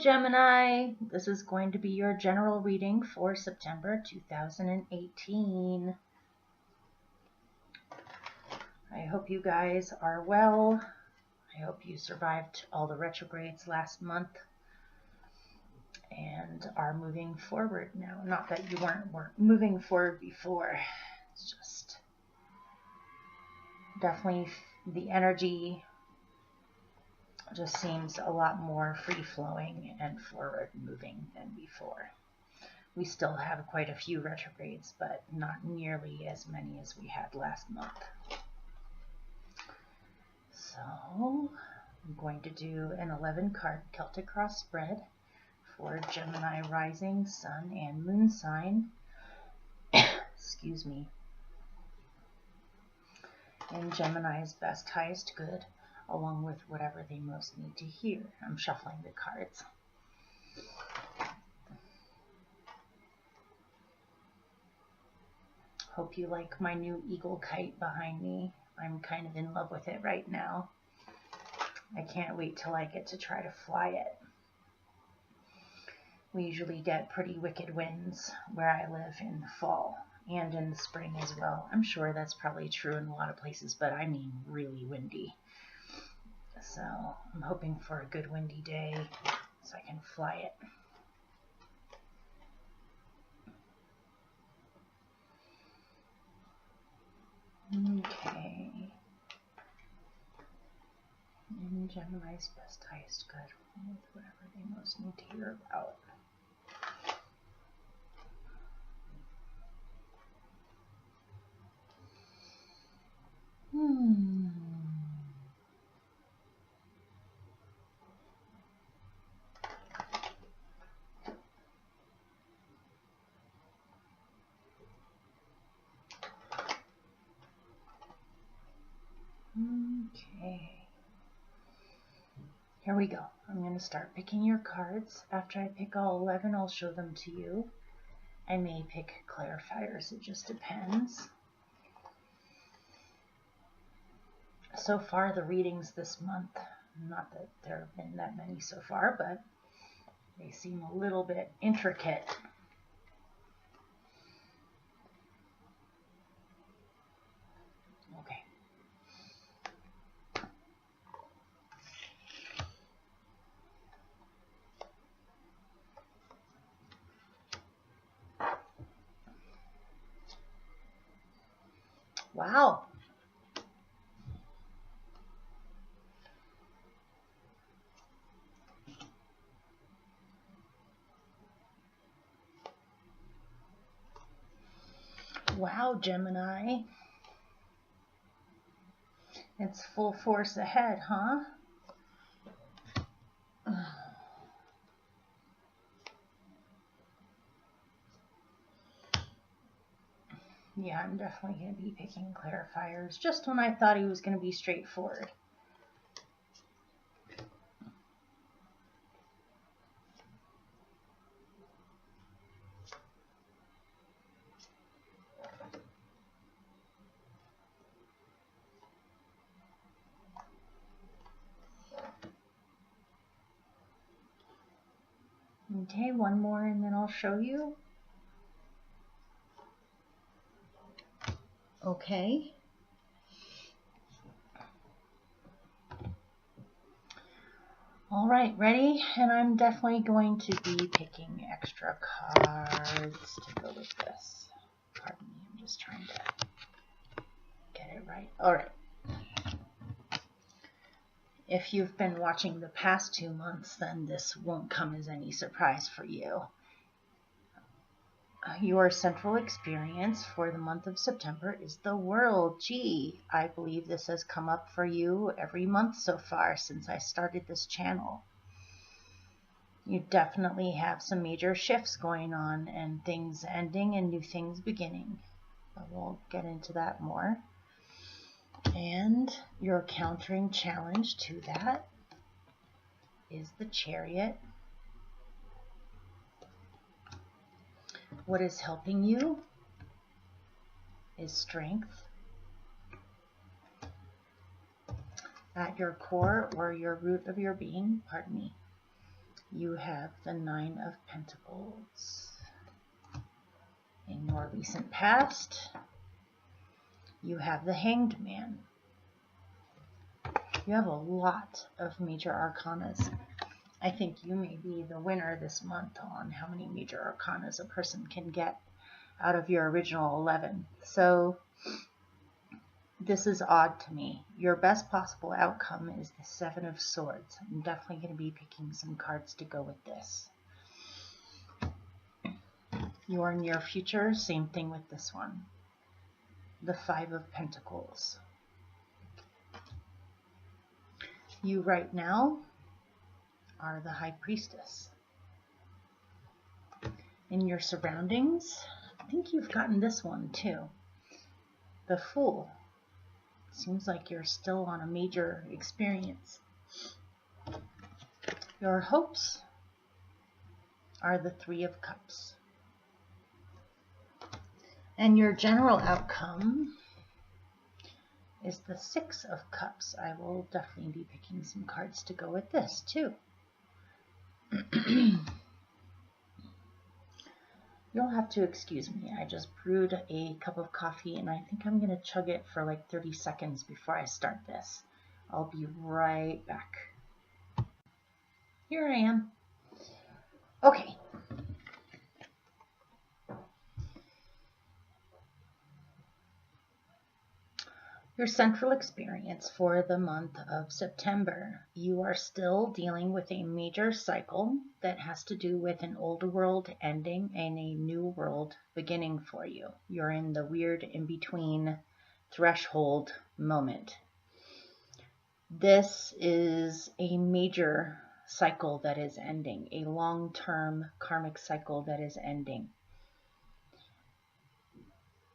Gemini, this is going to be your general reading for September 2018. I hope you guys are well. I hope you survived all the retrogrades last month and are moving forward now. Not that you weren't moving forward before. It's just definitely the energy just seems a lot more free-flowing and forward-moving than before. We still have quite a few retrogrades, but not nearly as many as we had last month. So I'm going to do an 11-card Celtic cross spread for Gemini rising, sun, and moon sign. Excuse me. In Gemini's best, highest good, along with whatever they most need to hear. I'm shuffling the cards. Hope you like my new eagle kite behind me. I'm kind of in love with it right now. I can't wait till I get to try to fly it. We usually get pretty wicked winds where I live in the fall and in the spring as well. I'm sure that's probably true in a lot of places, but I mean really windy. So I'm hoping for a good windy day so I can fly it. Okay. In Gemini's best, highest good, with whatever they most need to hear about. Okay. Here we go. I'm going to start picking your cards. After I pick all 11, I'll show them to you. I may pick clarifiers. It just depends. So far, the readings this month, not that there have been that many so far, but they seem a little bit intricate. Okay. Wow. Wow, Gemini. It's full force ahead, huh? Yeah, I'm definitely going to be picking clarifiers just when I thought he was going to be straightforward. Okay, one more and then I'll show you. Okay. All right, ready? And I'm definitely going to be picking extra cards to go with this. Pardon me, I'm just trying to get it right. All right. If you've been watching the past 2 months, then this won't come as any surprise for you. Your central experience for the month of September is the world. Gee, I believe this has come up for you every month so far since I started this channel. You definitely have some major shifts going on and things ending and new things beginning. But we'll get into that more. And your countering challenge to that is the Chariot. What is helping you is strength at your core or your root of your being, pardon me. you have the Nine of Pentacles. In more recent past, you have the Hanged Man. You have a lot of major arcanas. I think you may be the winner this month on how many major arcanas a person can get out of your original 11. So this is odd to me. Your best possible outcome is the Seven of Swords. I'm definitely going to be picking some cards to go with this. Your near future, same thing with this one. The Five of Pentacles. You right now are the High Priestess. In your surroundings, I think you've gotten this one too. The Fool. Seems like you're still on a major experience. Your hopes are the Three of Cups. And your general outcome is the Six of Cups. I will definitely be picking some cards to go with this too. You'll have to excuse me. I just brewed a cup of coffee and I think I'm going to chug it for like 30 seconds before I start this. I'll be right back. Here I am. Okay. Your central experience for the month of September. You are still dealing with a major cycle that has to do with an old world ending and a new world beginning for you. You're in the weird in-between threshold moment. This is a major cycle that is ending, a long-term karmic cycle that is ending.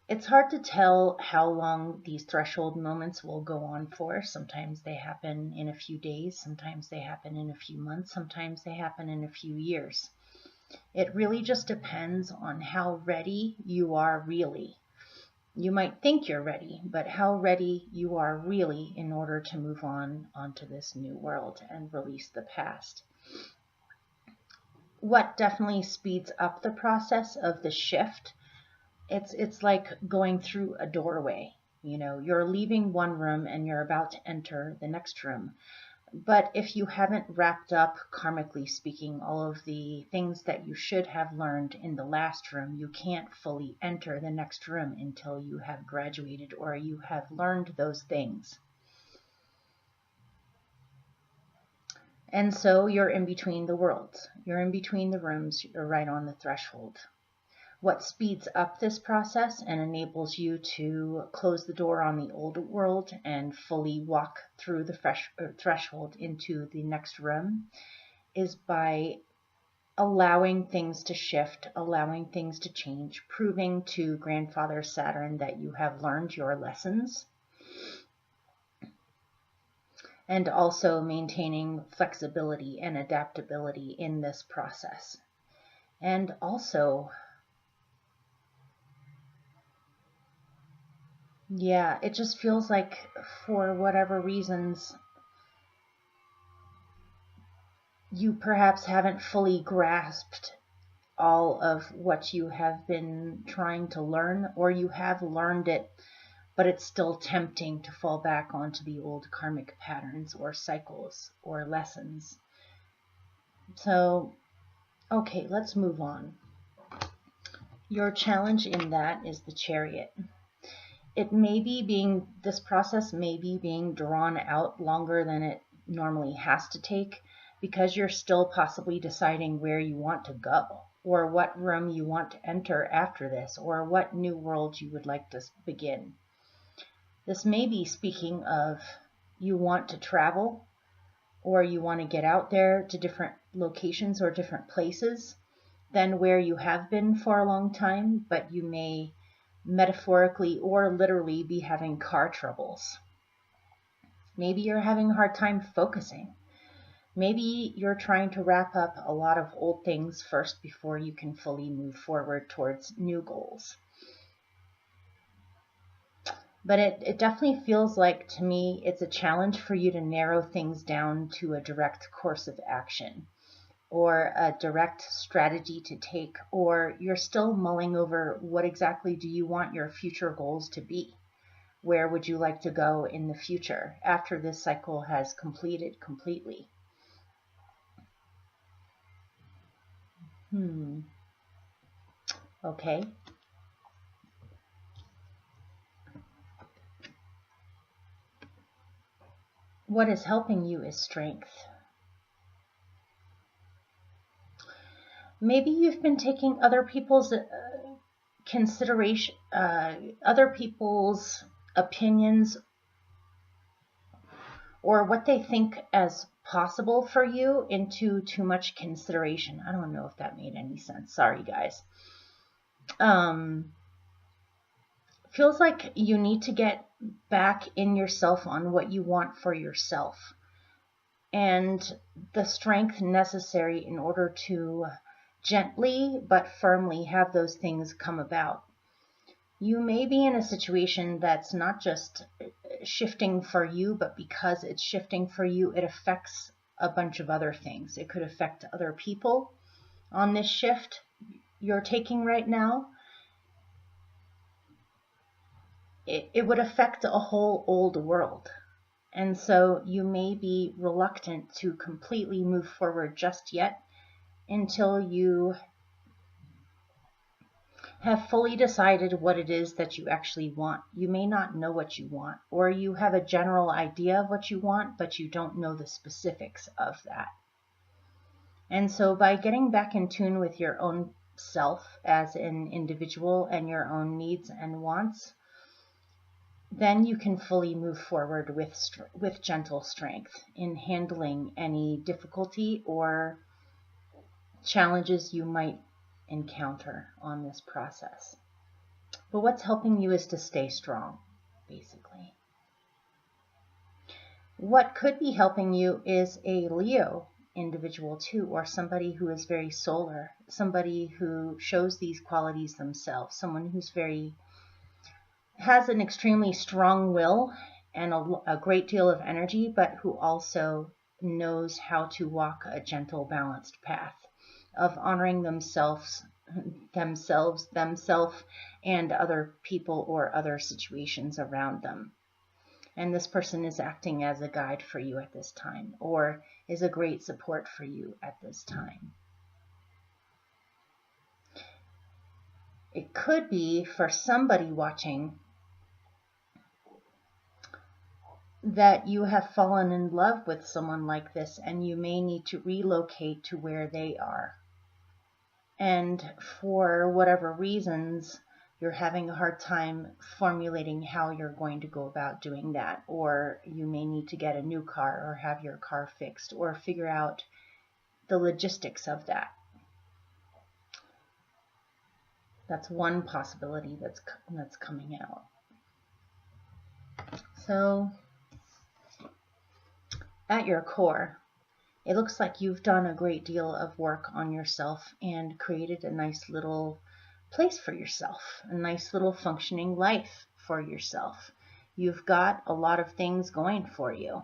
It's hard to tell how long these threshold moments will go on for. Sometimes they happen in a few days, sometimes they happen in a few months, sometimes they happen in a few years. It really just depends on how ready you are really. You might think you're ready, but how ready you are really in order to move on onto this new world and release the past. What definitely speeds up the process of the shift, it's like going through a doorway. You know, you're leaving one room and you're about to enter the next room. But if you haven't wrapped up, karmically speaking, all of the things that you should have learned in the last room, you can't fully enter the next room until you have graduated or you have learned those things. And so you're in between the worlds. You're in between the rooms. You're right on the threshold. What speeds up this process and enables you to close the door on the old world and fully walk through the threshold into the next room is by allowing things to shift, allowing things to change, proving to Grandfather Saturn that you have learned your lessons, and also maintaining flexibility and adaptability in this process. And also, yeah, it just feels like for whatever reasons, you perhaps haven't fully grasped all of what you have been trying to learn, or you have learned it, but it's still tempting to fall back onto the old karmic patterns or cycles or lessons. So, okay, let's move on. Your challenge in that is the Chariot. This process may be being drawn out longer than it normally has to take because you're still possibly deciding where you want to go or what room you want to enter after this or what new world you would like to begin. This may be speaking of you want to travel or you want to get out there to different locations or different places than where you have been for a long time, but you may metaphorically or literally be having car troubles. Maybe you're having a hard time focusing. Maybe you're trying to wrap up a lot of old things first before you can fully move forward towards new goals. But it definitely feels like, to me, it's a challenge for you to narrow things down to a direct course of action. or a direct strategy to take, or you're still mulling over what exactly do you want your future goals to be? Where would you like to go in the future after this cycle has completed completely? Okay. What is helping you is strength. Maybe you've been taking other people's consideration, other people's opinions or what they think as possible for you into too much consideration. I don't know if that made any sense. Sorry, guys. Feels like you need to get back in yourself on what you want for yourself and the strength necessary in order to gently but firmly have those things come about. You may be in a situation that's not just shifting for you, but because it's shifting for you, it affects a bunch of other things. It could affect other people on this shift you're taking right now. It would affect a whole old world. And so you may be reluctant to completely move forward just yet until you have fully decided what it is that you actually want. You may not know what you want, or you have a general idea of what you want, but you don't know the specifics of that. And so by getting back in tune with your own self as an individual and your own needs and wants, then you can fully move forward with gentle strength in handling any difficulty or challenges you might encounter on this process. But what's helping you is to stay strong, basically. What could be helping you is a Leo individual too, or somebody who is very solar, somebody who shows these qualities themselves, someone who's has an extremely strong will and a great deal of energy, but who also knows how to walk a gentle, balanced path of honoring themselves, and other people or other situations around them. And this person is acting as a guide for you at this time, or is a great support for you at this time. It could be for somebody watching that you have fallen in love with someone like this, and you may need to relocate to where they are. And for whatever reasons, you're having a hard time formulating how you're going to go about doing that. Or you may need to get a new car or have your car fixed or figure out the logistics of that. That's one possibility that's coming out. So at your core, it looks like you've done a great deal of work on yourself and created a nice little place for yourself, a nice little functioning life for yourself. You've got a lot of things going for you.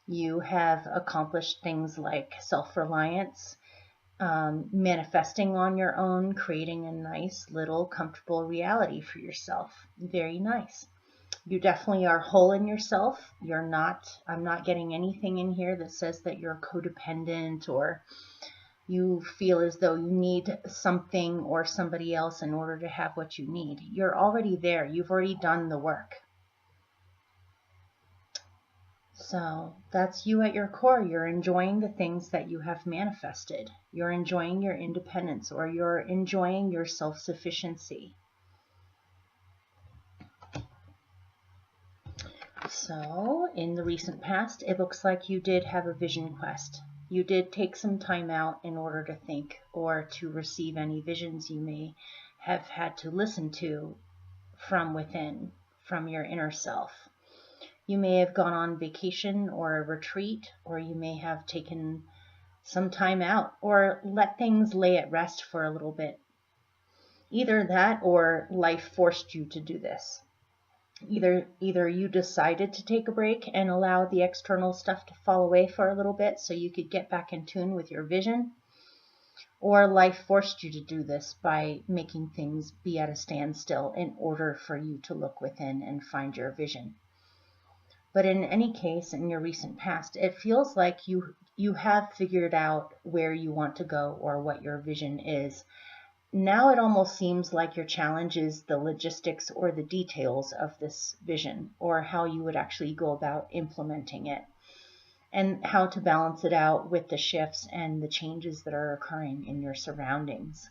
You have accomplished things like self-reliance, manifesting on your own, creating a nice little comfortable reality for yourself. Very nice. You definitely are whole in yourself. I'm not getting anything in here that says that you're codependent or you feel as though you need something or somebody else in order to have what you need. You're already there. You've already done the work. So that's you at your core. You're enjoying the things that you have manifested. You're enjoying your independence, or you're enjoying your self-sufficiency. So, in the recent past, it looks like you did have a vision quest. You did take some time out in order to think or to receive any visions you may have had to listen to from within, from your inner self. You may have gone on vacation or a retreat, or you may have taken some time out or let things lay at rest for a little bit. Either that or life forced you to do this. Either you decided to take a break and allow the external stuff to fall away for a little bit so you could get back in tune with your vision, Or life forced you to do this by making things be at a standstill in order for you to look within and find your vision. But in any case, in your recent past, it feels like you have figured out where you want to go or what your vision is. Now it almost seems like your challenge is the logistics or the details of this vision, or how you would actually go about implementing it, and how to balance it out with the shifts and the changes that are occurring in your surroundings.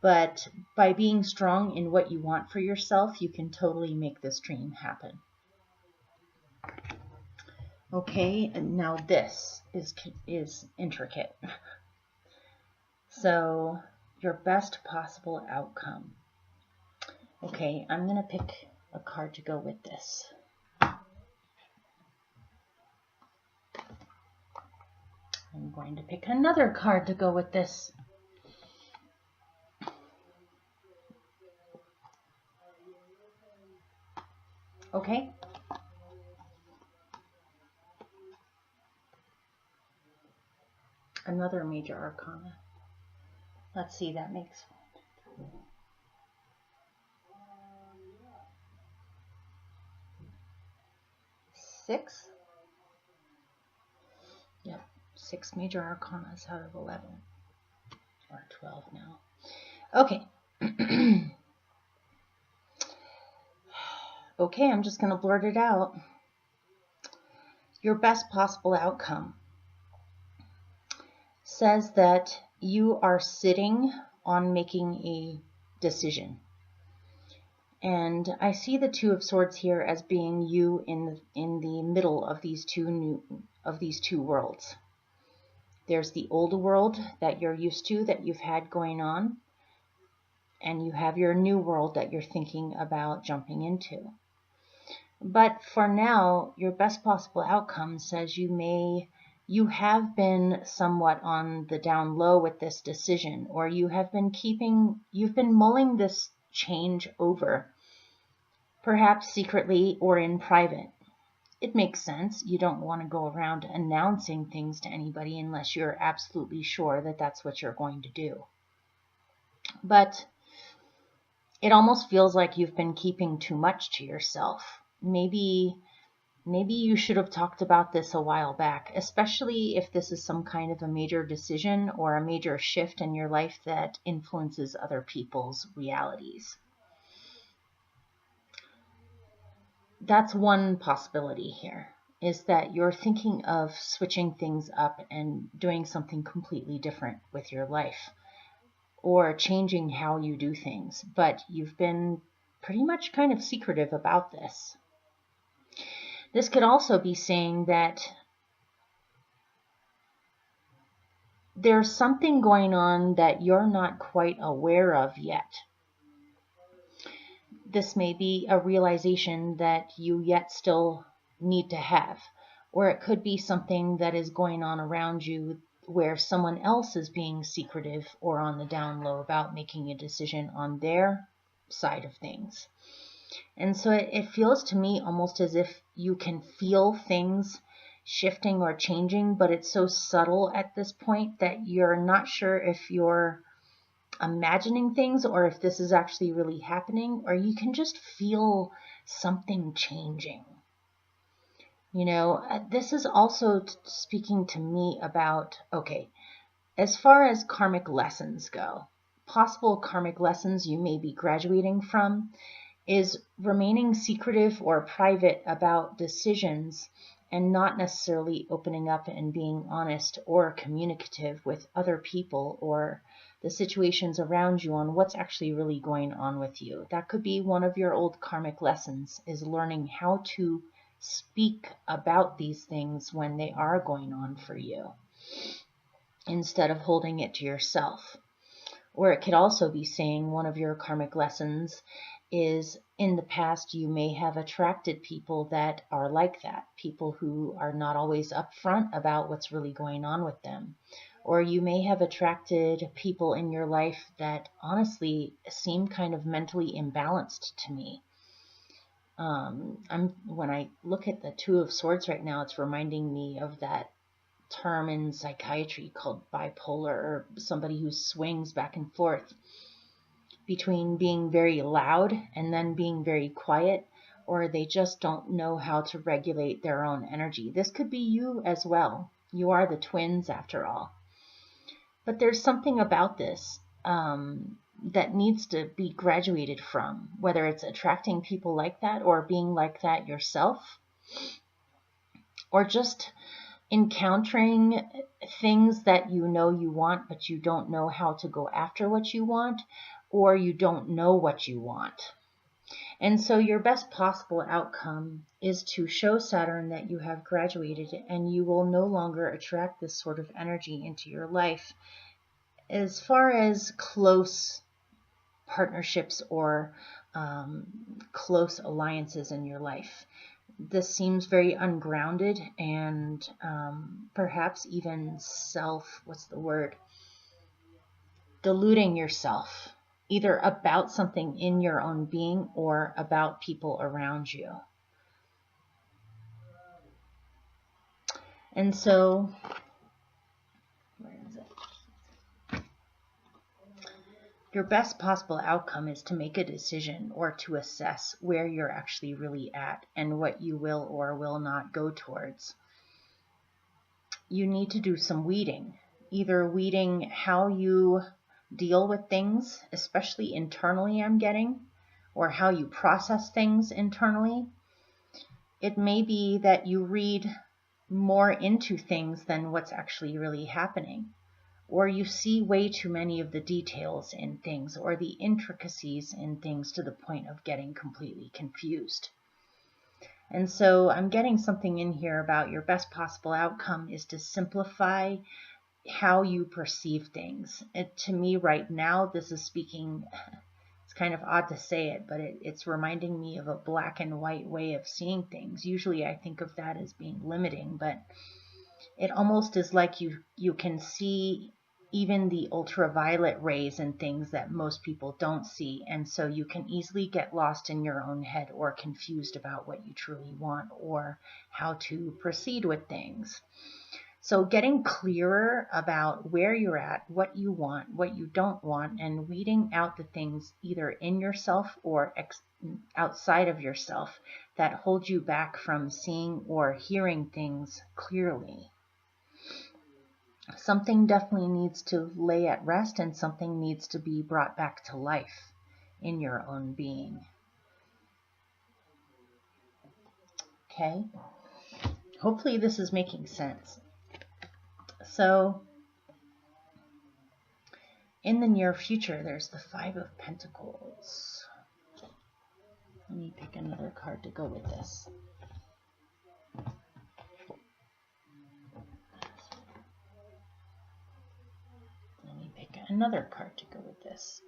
But by being strong in what you want for yourself, you can totally make this dream happen. Okay, and now this is intricate. So, your best possible outcome. Okay, I'm going to pick a card to go with this. I'm going to pick another card to go with this. Okay. Another major arcana. Let's see, that makes 6. Yep, 6 major arcanas out of 11. Or 12 now. Okay. Okay, I'm just going to blurt it out. Your best possible outcome says that you are sitting on making a decision. And I see the Two of Swords here as being you in the middle of these two worlds. There's the old world that you're used to, that you've had going on, and you have your new world that you're thinking about jumping into. But for now, your best possible outcome says you have been somewhat on the down low with this decision, or you've been mulling this change over, perhaps secretly or in private. It makes sense. You don't want to go around announcing things to anybody unless you're absolutely sure that that's what you're going to do. But it almost feels like you've been keeping too much to yourself. Maybe you should have talked about this a while back, especially if this is some kind of a major decision or a major shift in your life that influences other people's realities. That's one possibility here, is that you're thinking of switching things up and doing something completely different with your life, or changing how you do things, but you've been pretty much kind of secretive about this. This could also be saying that there's something going on that you're not quite aware of yet. This may be a realization that you yet still need to have, or it could be something that is going on around you where someone else is being secretive or on the down low about making a decision on their side of things. And so it feels to me almost as if you can feel things shifting or changing, but it's so subtle at this point that you're not sure if you're imagining things or if this is actually really happening, or you can just feel something changing. You know, this is also speaking to me about, okay, as far as karmic lessons go, possible karmic lessons you may be graduating from is remaining secretive or private about decisions and not necessarily opening up and being honest or communicative with other people or the situations around you on what's actually really going on with you. That could be one of your old karmic lessons, is learning how to speak about these things when they are going on for you, instead of holding it to yourself. Or it could also be saying one of your karmic lessons is in the past you may have attracted people that are like that, people who are not always upfront about what's really going on with them. Or you may have attracted people in your life that honestly seem kind of mentally imbalanced to me. When I look at the Two of Swords right now, it's reminding me of that term in psychiatry called bipolar, or somebody who swings back and forth between being very loud and then being very quiet, or they just don't know how to regulate their own energy. This could be you as well. You are the twins after all. But there's something about this that needs to be graduated from, whether it's attracting people like that or being like that yourself, or just encountering things that you know you want, but you don't know how to go after what you want, or you don't know what you want. And so your best possible outcome is to show Saturn that you have graduated and you will no longer attract this sort of energy into your life. As far as close partnerships or close alliances in your life, this seems very ungrounded and perhaps even deluding yourself, either about something in your own being or about people around you. And so, where is it? Your best possible outcome is to make a decision or to assess where you're actually really at and what you will or will not go towards. You need to do some weeding, either weeding how you deal with things, especially internally, I'm getting, or how you process things internally. It may be that you read more into things than what's actually really happening, or you see way too many of the details in things or the intricacies in things to the point of getting completely confused. And so I'm getting something in here about your best possible outcome is to simplify how you perceive things. To me right now, this is speaking, it's kind of odd to say it, but it's reminding me of a black and white way of seeing things. Usually I think of that as being limiting, but it almost is like you can see even the ultraviolet rays and things that most people don't see, and so you can easily get lost in your own head or confused about what you truly want or how to proceed with things. So getting clearer about where you're at, what you want, what you don't want, and weeding out the things either in yourself or outside of yourself that hold you back from seeing or hearing things clearly. Something definitely needs to lay at rest and something needs to be brought back to life in your own being. Okay? Hopefully this is making sense. So, in the near future, there's the Five of Pentacles. Let me pick another card to go with this. Let me pick another card to go with this.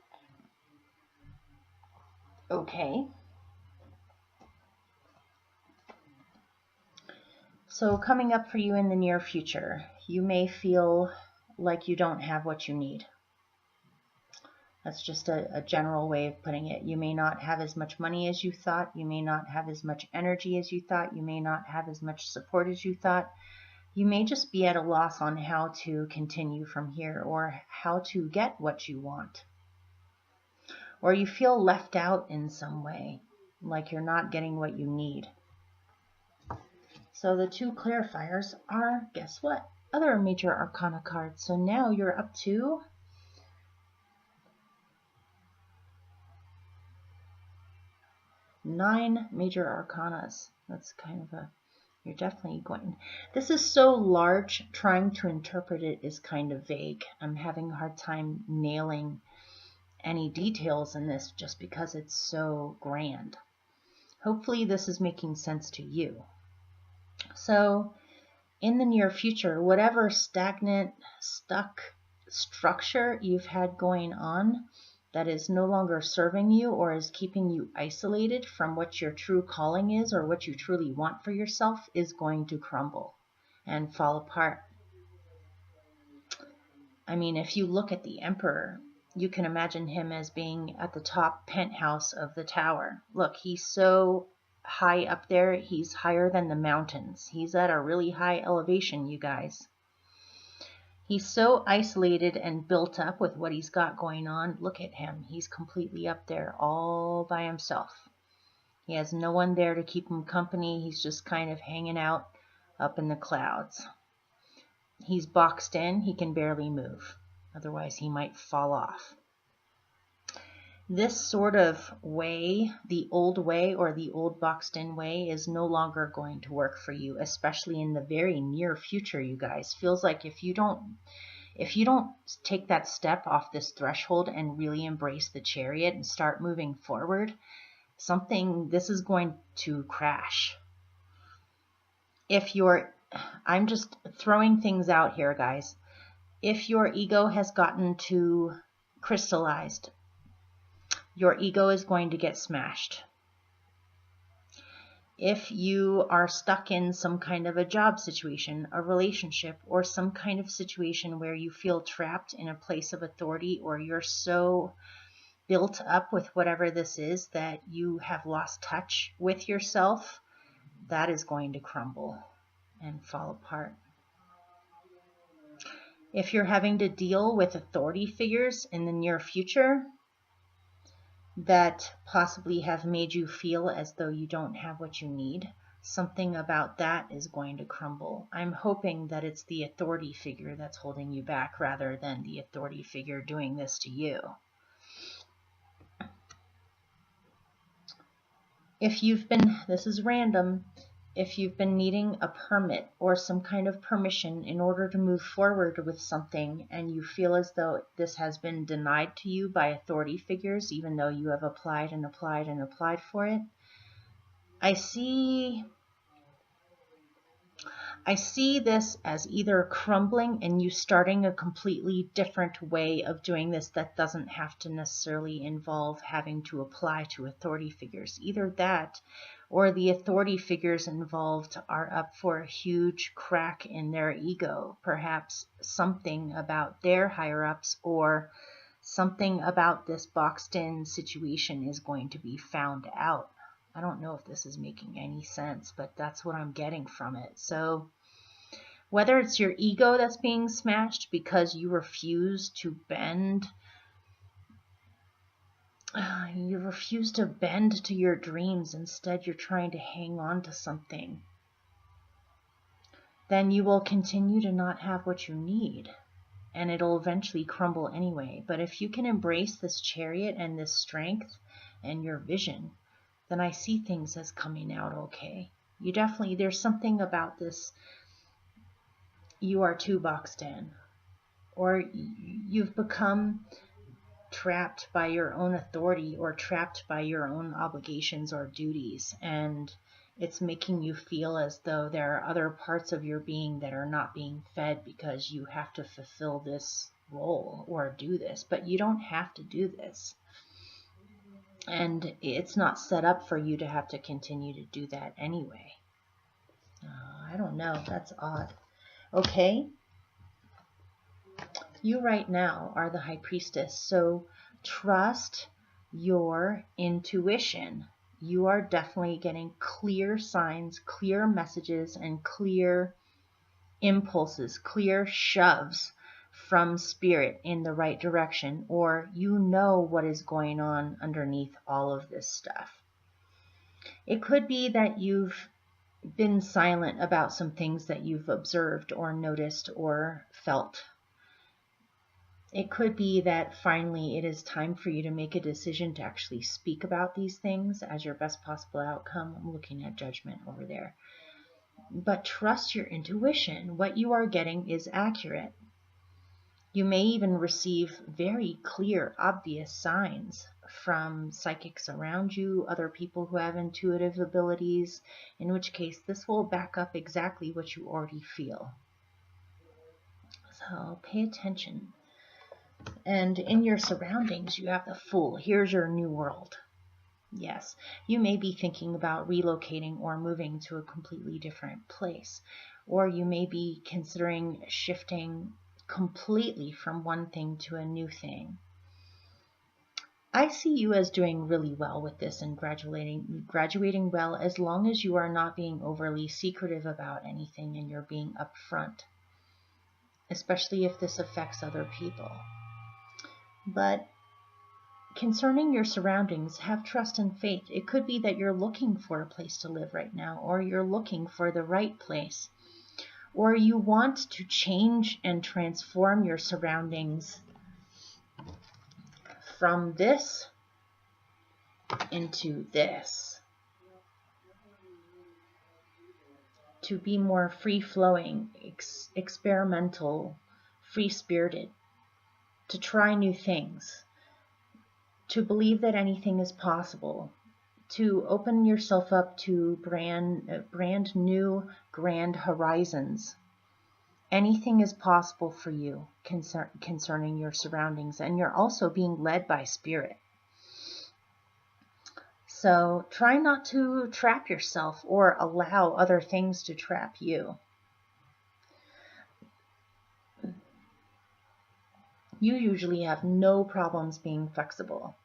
Okay. So coming up for you in the near future, you may feel like you don't have what you need. That's just a general way of putting it. You may not have as much money as you thought. You may not have as much energy as you thought. You may not have as much support as you thought. You may just be at a loss on how to continue from here or how to get what you want. Or you feel left out in some way, like you're not getting what you need. So the two clarifiers are, guess what? Other major arcana cards. So now you're up to 9 major arcanas. That's kind of you're definitely going. This is so large, trying to interpret it is kind of vague. I'm having a hard time nailing any details in this just because it's so grand. Hopefully this is making sense to you. So in the near future, whatever stagnant, stuck structure you've had going on that is no longer serving you or is keeping you isolated from what your true calling is or what you truly want for yourself is going to crumble and fall apart. I mean, if you look at the Emperor, you can imagine him as being at the top penthouse of the tower. Look, he's so high up there, he's higher than the mountains. He's at a really high elevation, you guys. He's so isolated and built up with what he's got going on. Look at him. He's completely up there all by himself. He has no one there to keep him company. He's just kind of hanging out up in the clouds. He's boxed in. He can barely move. Otherwise, he might fall off. This sort of way, the old way or the old boxed in way, is no longer going to work for you, especially in the very near future, you guys. Feels like if you don't take that step off this threshold and really embrace the chariot and start moving forward, this is going to crash. I'm just throwing things out here, guys. If your ego has gotten too crystallized, your ego is going to get smashed. If you are stuck in some kind of a job situation, a relationship, or some kind of situation where you feel trapped in a place of authority, or you're so built up with whatever this is that you have lost touch with yourself, that is going to crumble and fall apart. If you're having to deal with authority figures in the near future that possibly have made you feel as though you don't have what you need, something about that is going to crumble. I'm hoping that it's the authority figure that's holding you back rather than the authority figure doing this to you. This is random, if you've been needing a permit or some kind of permission in order to move forward with something and you feel as though this has been denied to you by authority figures, even though you have applied and applied and applied for it, I see this as either crumbling and you starting a completely different way of doing this that doesn't have to necessarily involve having to apply to authority figures. Either that or the authority figures involved are up for a huge crack in their ego. Perhaps something about their higher-ups or something about this boxed-in situation is going to be found out. I don't know if this is making any sense, but that's what I'm getting from it. So whether it's your ego that's being smashed because you refuse to bend, to your dreams, instead you're trying to hang on to something, then you will continue to not have what you need, and it'll eventually crumble anyway. But if you can embrace this chariot and this strength and your vision, then I see things as coming out okay. There's something about this, you are too boxed in, or you've become trapped by your own authority or trapped by your own obligations or duties, and it's making you feel as though there are other parts of your being that are not being fed because you have to fulfill this role or do this, but you don't have to do this. And it's not set up for you to have to continue to do that anyway. I don't know. That's odd. Okay. You right now are the High Priestess, so trust your intuition. You are definitely getting clear signs, clear messages, and clear impulses, clear shoves from spirit in the right direction, or you know what is going on underneath all of this stuff. It could be that you've been silent about some things that you've observed or noticed or felt. It could be that finally it is time for you to make a decision to actually speak about these things as your best possible outcome. I'm looking at Judgment over there. But trust your intuition. What you are getting is accurate. You may even receive very clear, obvious signs from psychics around you, other people who have intuitive abilities, in which case this will back up exactly what you already feel. So pay attention. And in your surroundings, you have the Fool. Here's your new world. Yes, you may be thinking about relocating or moving to a completely different place, or you may be considering shifting completely from one thing to a new thing. I see you as doing really well with this and graduating well, as long as you are not being overly secretive about anything and you're being upfront. especially if this affects other people. But concerning your surroundings, have trust and faith. It could be that you're looking for a place to live right now, or you're looking for the right place, or you want to change and transform your surroundings from this into this, to be more free-flowing, experimental, free-spirited, to try new things, to believe that anything is possible, to open yourself up to brand new, grand horizons. Anything is possible for you concerning your surroundings, and you're also being led by spirit. So try not to trap yourself or allow other things to trap you. You usually have no problems being flexible,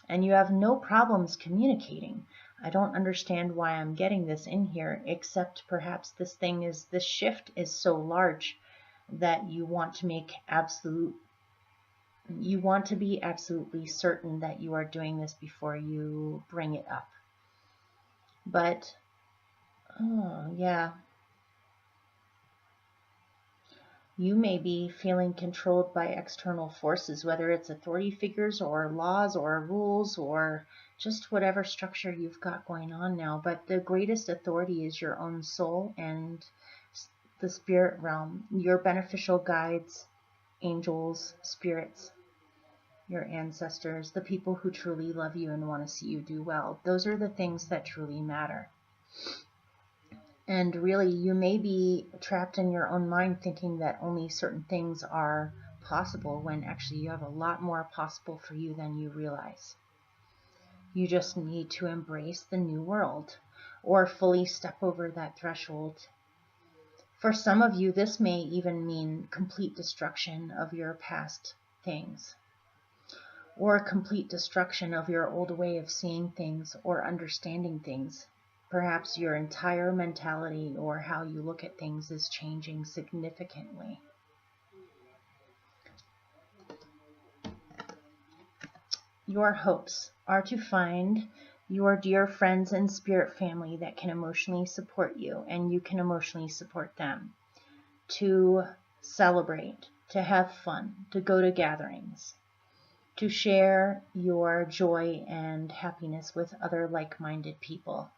and you have no problems communicating. I don't understand why I'm getting this in here, except perhaps this shift is so large that you want to be absolutely certain that you are doing this before you bring it up. But, oh yeah, you may be feeling controlled by external forces, whether it's authority figures or laws or rules or just whatever structure you've got going on now. But the greatest authority is your own soul and the spirit realm, your beneficial guides, angels, spirits, your ancestors, the people who truly love you and want to see you do well. Those are the things that truly matter. And really, you may be trapped in your own mind thinking that only certain things are possible, when actually you have a lot more possible for you than you realize. You just need to embrace the new world, or fully step over that threshold. For some of you, this may even mean complete destruction of your past things, or complete destruction of your old way of seeing things or understanding things. Perhaps your entire mentality or how you look at things is changing significantly. Your hopes are to find your dear friends and spirit family that can emotionally support you, and you can emotionally support them, to celebrate, to have fun, to go to gatherings, to share your joy and happiness with other like-minded people.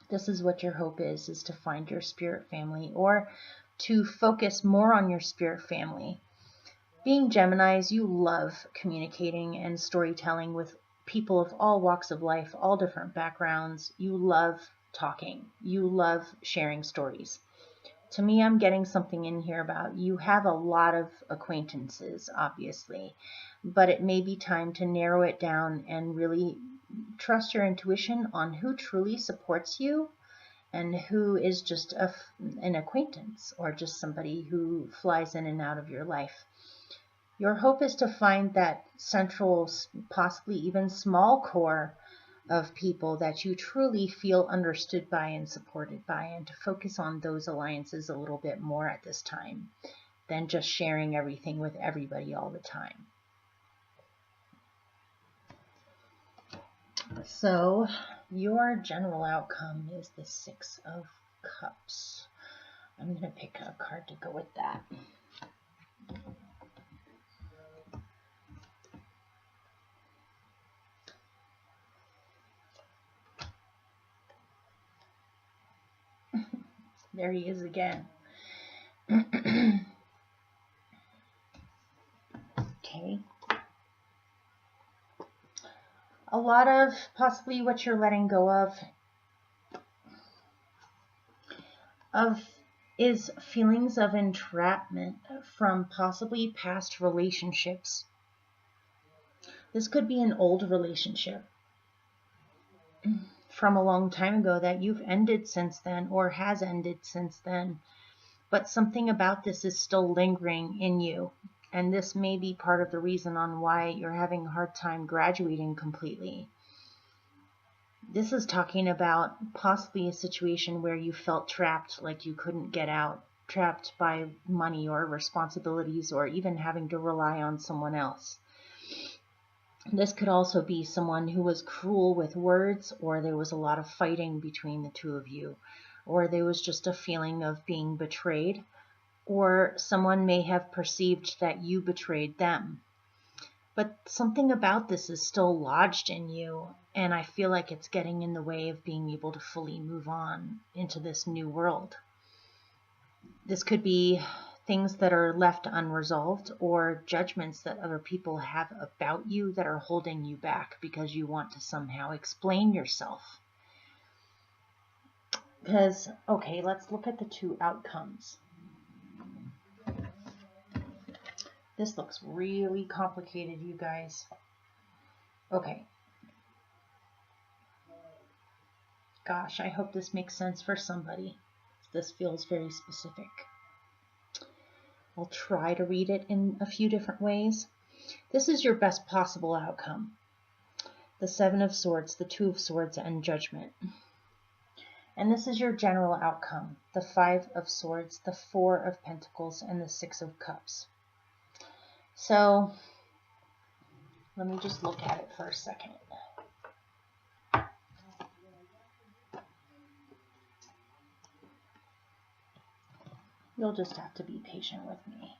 This is what your hope is to find your spirit family, or to focus more on your spirit family. Being Geminis, you love communicating and storytelling with people of all walks of life, all different backgrounds. You love talking. You love sharing stories. To me, I'm getting something in here about you have a lot of acquaintances, obviously, but it may be time to narrow it down and really trust your intuition on who truly supports you and who is just an acquaintance or just somebody who flies in and out of your life. Your hope is to find that central, possibly even small core of people that you truly feel understood by and supported by, and to focus on those alliances a little bit more at this time than just sharing everything with everybody all the time. So your general outcome is the Six of Cups. I'm going to pick a card to go with that. There he is again. Okay. A lot of possibly what you're letting go of is feelings of entrapment from possibly past relationships. This could be an old relationship from a long time ago that you've ended since then or has ended since then, but something about this is still lingering in you, and this may be part of the reason on why you're having a hard time graduating completely. This is talking about possibly a situation where you felt trapped, like you couldn't get out, trapped by money or responsibilities or even having to rely on someone else. This could also be someone who was cruel with words, or there was a lot of fighting between the two of you, or there was just a feeling of being betrayed, or someone may have perceived that you betrayed them. But something about this is still lodged in you, and I feel like it's getting in the way of being able to fully move on into this new world. This could be things that are left unresolved, or judgments that other people have about you that are holding you back because you want to somehow explain yourself. Because, okay, let's look at the two outcomes. This looks really complicated, you guys. Okay. Gosh, I hope this makes sense for somebody. This feels very specific. I'll try to read it in a few different ways. This is your best possible outcome. The Seven of Swords, the Two of Swords, and Judgment. And this is your general outcome. The Five of Swords, the Four of Pentacles, and the Six of Cups. So, let me just look at it for a second. You'll just have to be patient with me.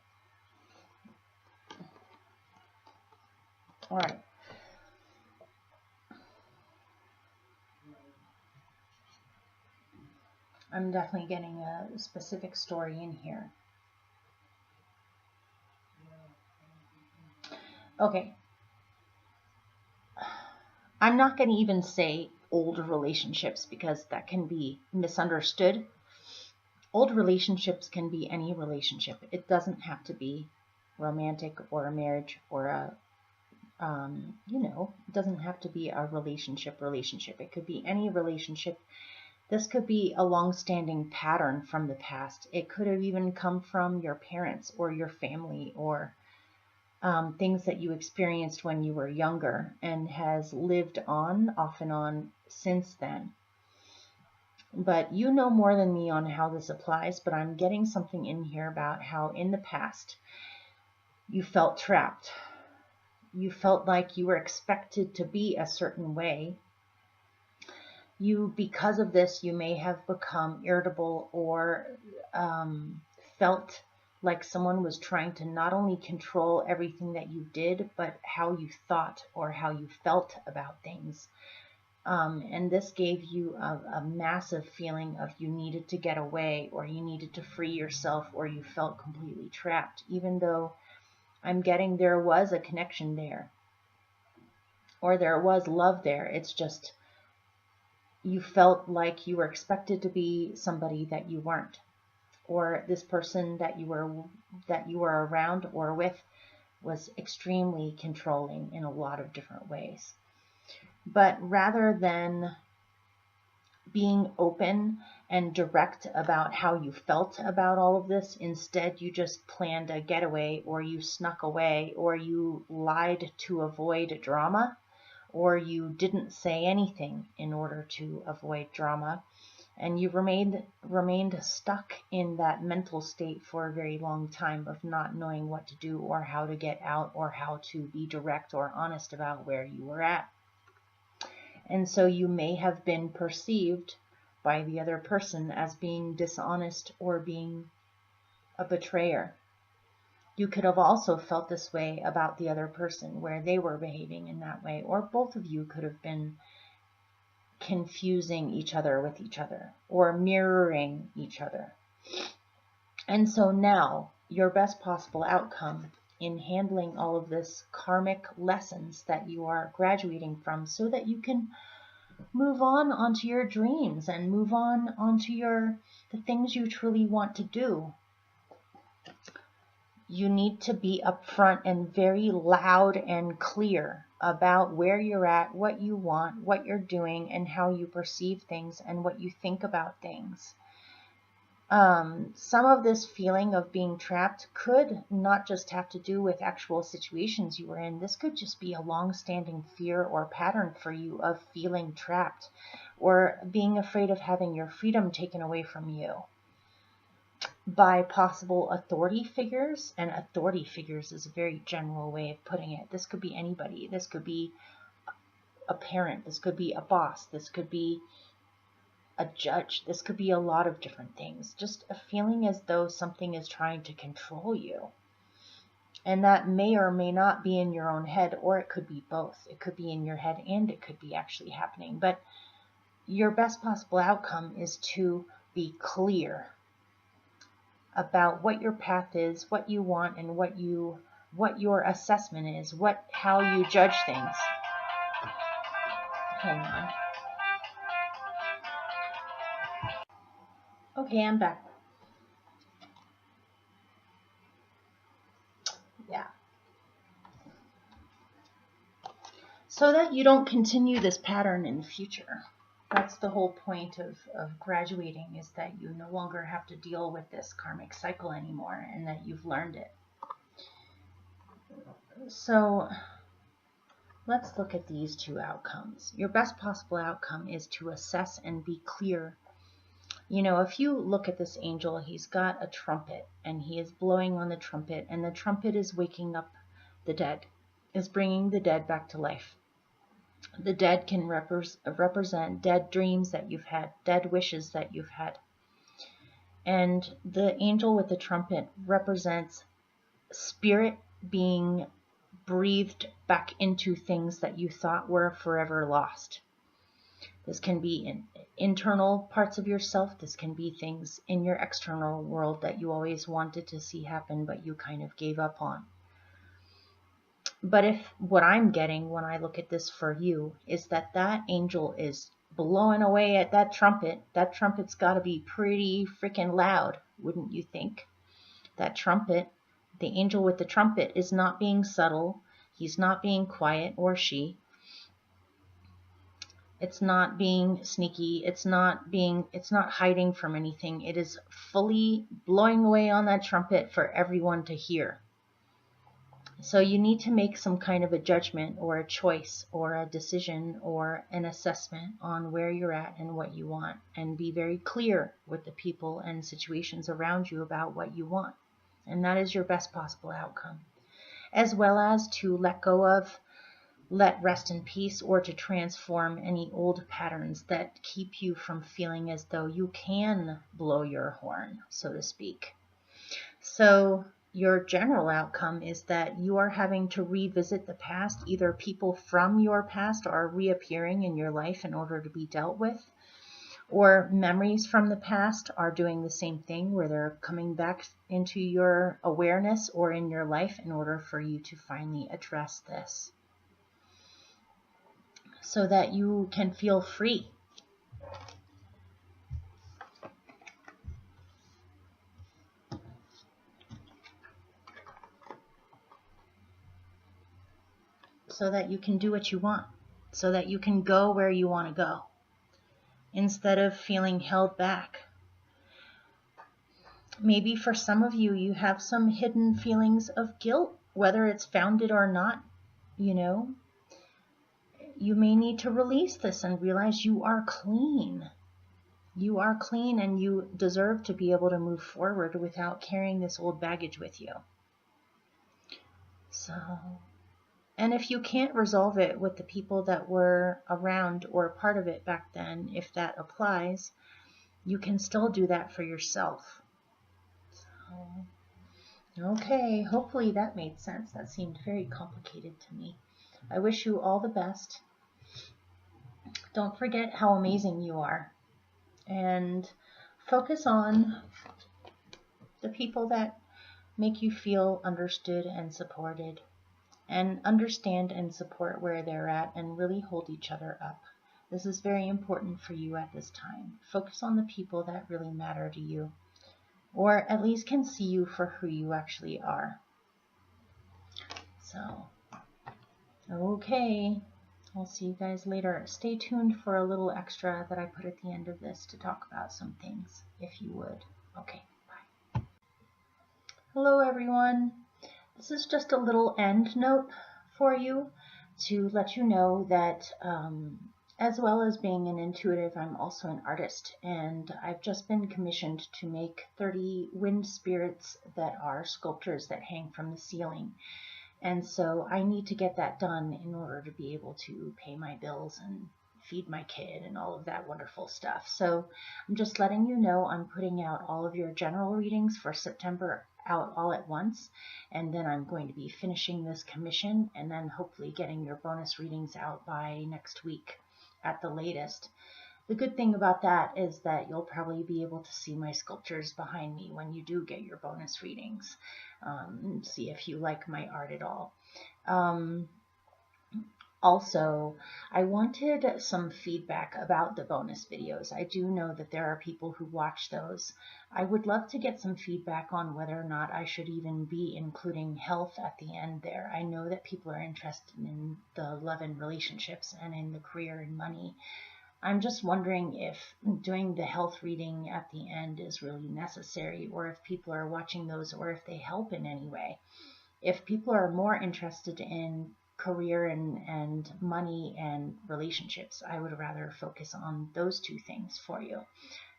All right. I'm definitely getting a specific story in here. Okay. I'm not going to even say old relationships because that can be misunderstood. Old relationships can be any relationship. It doesn't have to be romantic or a marriage or a, it doesn't have to be a relationship. It could be any relationship. This could be a long-standing pattern from the past. It could have even come from your parents or your family, or things that you experienced when you were younger and has lived on, off and on, since then. But you know more than me on how this applies, but I'm getting something in here about how in the past you felt trapped. You felt like you were expected to be a certain way. Because of this, you may have become irritable or felt like someone was trying to not only control everything that you did, but how you thought or how you felt about things. And this gave you a massive feeling of you needed to get away, or you needed to free yourself, or you felt completely trapped, even though I'm getting there was a connection there, or there was love there. It's just you felt like you were expected to be somebody that you weren't, or this person that you were around or with was extremely controlling in a lot of different ways. But rather than being open and direct about how you felt about all of this, instead you just planned a getaway, or you snuck away, or you lied to avoid drama, or you didn't say anything in order to avoid drama, and you remained stuck in that mental state for a very long time of not knowing what to do or how to get out or how to be direct or honest about where you were at. And so you may have been perceived by the other person as being dishonest or being a betrayer. You could have also felt this way about the other person, where they were behaving in that way, or both of you could have been confusing each other with each other, or mirroring each other. And so now, your best possible outcome in handling all of this karmic lessons that you are graduating from, so that you can move on onto your dreams and move on onto the things you truly want to do. You need to be upfront and very loud and clear about where you're at, what you want, what you're doing, and how you perceive things and what you think about things. Some of this feeling of being trapped could not just have to do with actual situations you were in. This could just be a long-standing fear or pattern for you of feeling trapped, or being afraid of having your freedom taken away from you. by possible authority figures, and authority figures is a very general way of putting it. This could be anybody. This could be a parent. This could be a boss. This could be a judge. This could be a lot of different things. Just a feeling as though something is trying to control you. And that may or may not be in your own head, or it could be both. It could be in your head and it could be actually happening. But your best possible outcome is to be clear about what your path is, what you want, and what your assessment is, how you judge things. Hang on. Okay, I'm back. Yeah. So that you don't continue this pattern in the future. That's the whole point of graduating, is that you no longer have to deal with this karmic cycle anymore, and that you've learned it. So let's look at these two outcomes. Your best possible outcome is to assess and be clear. You know, if you look at this angel, he's got a trumpet, and he is blowing on the trumpet, and the trumpet is waking up the dead, is bringing the dead back to life. The dead can represent dead dreams that you've had, dead wishes that you've had. And the angel with the trumpet represents spirit being breathed back into things that you thought were forever lost. This can be in internal parts of yourself. This can be things in your external world that you always wanted to see happen, but you kind of gave up on. But if what I'm getting when I look at this for you is that angel is blowing away at that trumpet's got to be pretty freaking loud, wouldn't you think? That trumpet, the angel with the trumpet, is not being subtle. He's not being quiet, or she. It's not being sneaky. It's not hiding from anything. It is fully blowing away on that trumpet for everyone to hear. So you need to make some kind of a judgment or a choice or a decision or an assessment on where you're at and what you want, and be very clear with the people and situations around you about what you want. And that is your best possible outcome. As well as to let go of, let rest in peace, or to transform any old patterns that keep you from feeling as though you can blow your horn, so to speak. So your general outcome is that you are having to revisit the past. Either people from your past are reappearing in your life in order to be dealt with, or memories from the past are doing the same thing, where they're coming back into your awareness or in your life in order for you to finally address this, so that you can feel free. So that you can do what you want, so that you can go where you want to go, instead of feeling held back. Maybe for some of you, you have some hidden feelings of guilt, whether it's founded or not. You know, you may need to release this and realize you are clean. You are clean, and you deserve to be able to move forward without carrying this old baggage with you. So, and if you can't resolve it with the people that were around or part of it back then, if that applies, you can still do that for yourself. So, okay, hopefully that made sense. That seemed very complicated to me. I wish you all the best. Don't forget how amazing you are, and focus on the people that make you feel understood and supported, and understand and support where they're at, and really hold each other up. This is very important for you at this time. Focus on the people that really matter to you, or at least can see you for who you actually are. So, okay, I'll see you guys later. Stay tuned for a little extra that I put at the end of this to talk about some things, if you would. Okay, bye. Hello, everyone. This is just a little end note for you to let you know that As well as being an intuitive, I'm also an artist, and I've just been commissioned to make 30 wind spirits that are sculptures that hang from the ceiling. And so I need to get that done in order to be able to pay my bills and feed my kid and all of that wonderful stuff. So I'm just letting you know I'm putting out all of your general readings for September out all at once, and then I'm going to be finishing this commission and then hopefully getting your bonus readings out by next week at the latest. The good thing about that is that you'll probably be able to see my sculptures behind me when you do get your bonus readings. See if you like my art at all. Also, I wanted some feedback about the bonus videos. I do know that there are people who watch those. I would love to get some feedback on whether or not I should even be including health at the end there. I know that people are interested in the love and relationships and in the career and money. I'm just wondering if doing the health reading at the end is really necessary, or if people are watching those, or if they help in any way. If people are more interested in career and money and relationships, I would rather focus on those two things for you.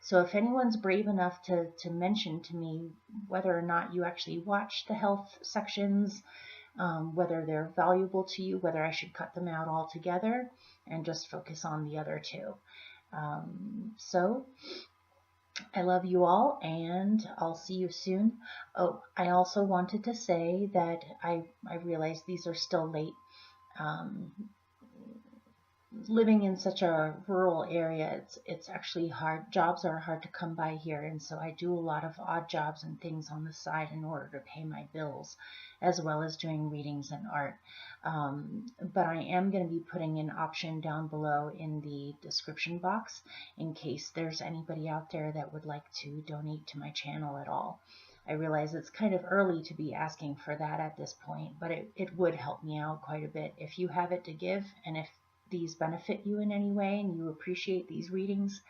So if anyone's brave enough to mention to me whether or not you actually watch the health sections, whether they're valuable to you, whether I should cut them out altogether and just focus on the other two. So I love you all, and I'll see you soon. Oh, I also wanted to say that I realize these are still late. Living in such a rural area, it's actually hard. Jobs are hard to come by here, and so I do a lot of odd jobs and things on the side in order to pay my bills, as well as doing readings and art. But I am going to be putting an option down below in the description box in case there's anybody out there that would like to donate to my channel at all. I realize it's kind of early to be asking for that at this point, but it would help me out quite a bit if you have it to give, and if these benefit you in any way and you appreciate these readings.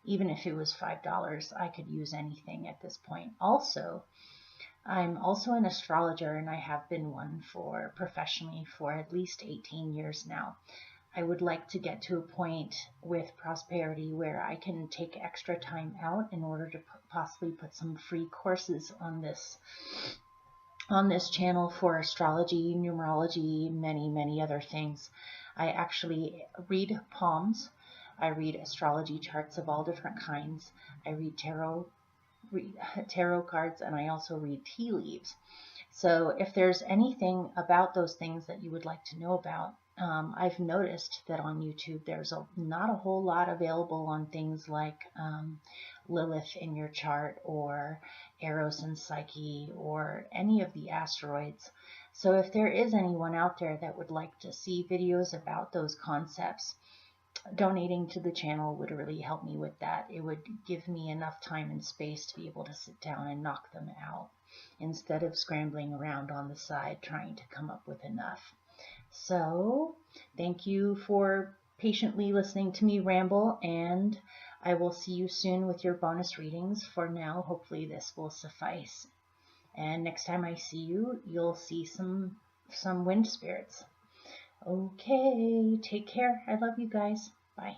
Even if it was $5, I could use anything at this point. Also, I'm also an astrologer, and I have been one for professionally for at least 18 years now. I would like to get to a point with prosperity where I can take extra time out in order to possibly put some free courses on this channel for astrology, numerology, many other things. I actually read palms. I read astrology charts of all different kinds. I read tarot cards, and I also read tea leaves. So if there's anything about those things that you would like to know about, I've noticed that on YouTube there's not a whole lot available on things like Lilith in your chart, or Eros and Psyche, or any of the asteroids. So if there is anyone out there that would like to see videos about those concepts, donating to the channel would really help me with that. It would give me enough time and space to be able to sit down and knock them out instead of scrambling around on the side trying to come up with enough. So thank you for patiently listening to me ramble, and I will see you soon with your bonus readings. For now, hopefully this will suffice. And next time I see you, you'll see some wind spirits. Okay, take care. I love you guys. Bye.